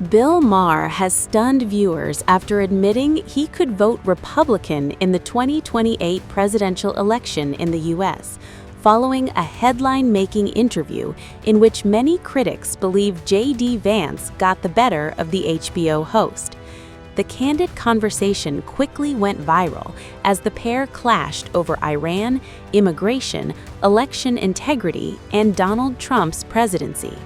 Bill Maher has stunned viewers after admitting he could vote Republican in the 2028 presidential election in the U.S., following a headline-making interview in which many critics believe J.D. Vance got the better of the HBO host. The candid conversation quickly went viral as the pair clashed over Iran, immigration, election integrity, and Donald Trump's presidency.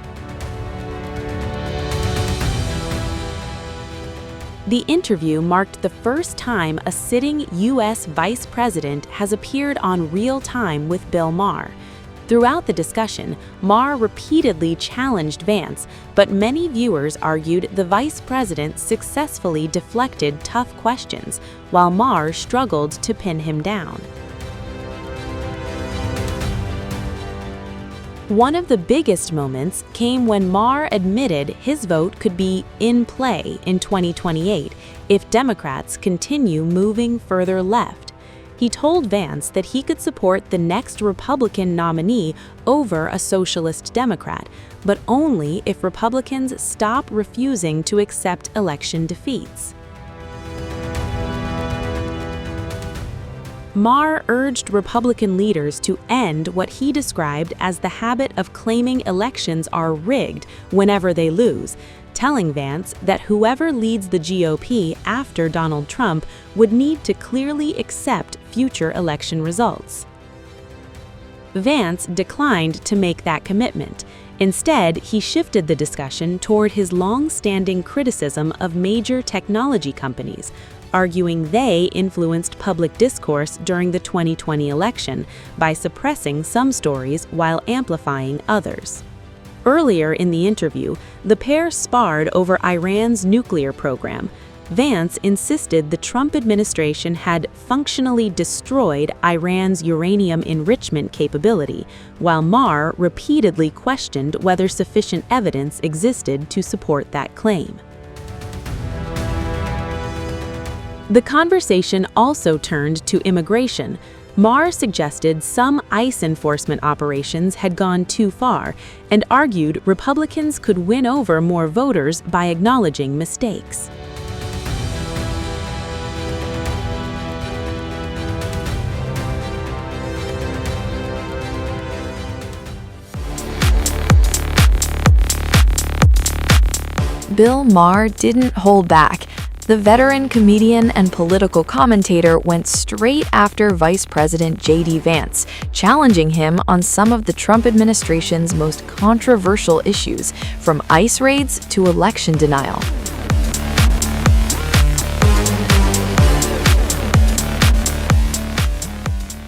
The interview marked the first time a sitting U.S. vice president has appeared on Real Time with Bill Maher. Throughout the discussion, Maher repeatedly challenged Vance, but many viewers argued the vice president successfully deflected tough questions, while Maher struggled to pin him down. One of the biggest moments came when Maher admitted his vote could be in play in 2028 if Democrats continue moving further left. He told Vance that he could support the next Republican nominee over a socialist Democrat, but only if Republicans stop refusing to accept election defeats. Maher urged Republican leaders to end what he described as the habit of claiming elections are rigged whenever they lose, telling Vance that whoever leads the GOP after Donald Trump would need to clearly accept future election results. Vance declined to make that commitment. Instead, he shifted the discussion toward his long-standing criticism of major technology companies, arguing they influenced public discourse during the 2020 election by suppressing some stories while amplifying others. Earlier in the interview, the pair sparred over Iran's nuclear program. Vance insisted the Trump administration had functionally destroyed Iran's uranium enrichment capability, while Maher repeatedly questioned whether sufficient evidence existed to support that claim. The conversation also turned to immigration. Maher suggested some ICE enforcement operations had gone too far and argued Republicans could win over more voters by acknowledging mistakes. Bill Maher didn't hold back. The veteran comedian and political commentator went straight after Vice President J.D. Vance, challenging him on some of the Trump administration's most controversial issues, from ICE raids to election denial.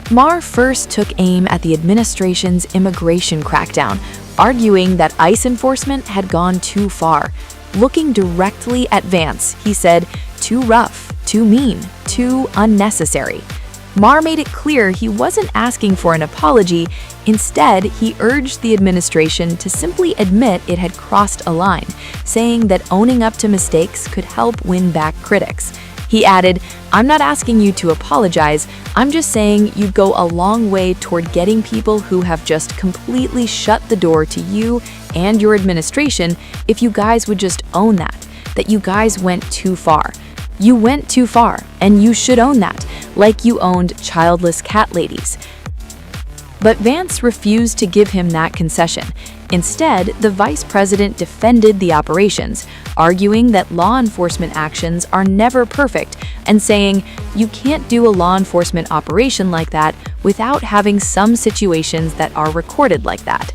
Maher first took aim at the administration's immigration crackdown, arguing that ICE enforcement had gone too far. Looking directly at Vance, he said, "Too rough, too mean, too unnecessary." Maher made it clear he wasn't asking for an apology. Instead, he urged the administration to simply admit it had crossed a line, saying that owning up to mistakes could help win back critics. He added, "I'm not asking you to apologize, I'm just saying you'd go a long way toward getting people who have just completely shut the door to you and your administration if you guys would just own that you guys went too far. You went too far, and you should own that, like you owned childless cat ladies." But Vance refused to give him that concession. Instead, the vice president defended the operations, arguing that law enforcement actions are never perfect and saying, "You can't do a law enforcement operation like that without having some situations that are recorded like that."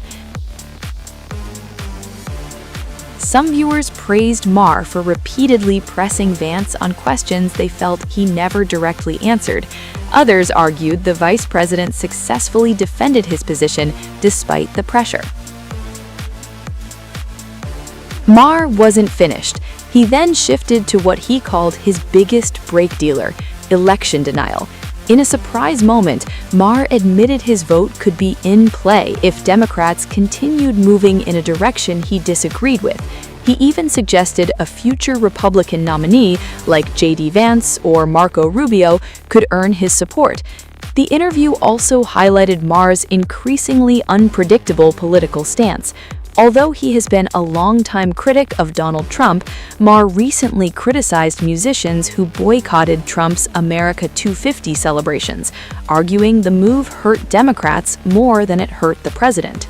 Some viewers praised Maher for repeatedly pressing Vance on questions they felt he never directly answered. Others argued the vice president successfully defended his position despite the pressure. Maher wasn't finished. He then shifted to what he called his biggest brake dealer, election denial. In a surprise moment, Maher admitted his vote could be in play if Democrats continued moving in a direction he disagreed with. He even suggested a future Republican nominee, like J.D. Vance or Marco Rubio, could earn his support. The interview also highlighted Maher's increasingly unpredictable political stance. Although he has been a longtime critic of Donald Trump, Maher recently criticized musicians who boycotted Trump's America 250 celebrations, arguing the move hurt Democrats more than it hurt the president.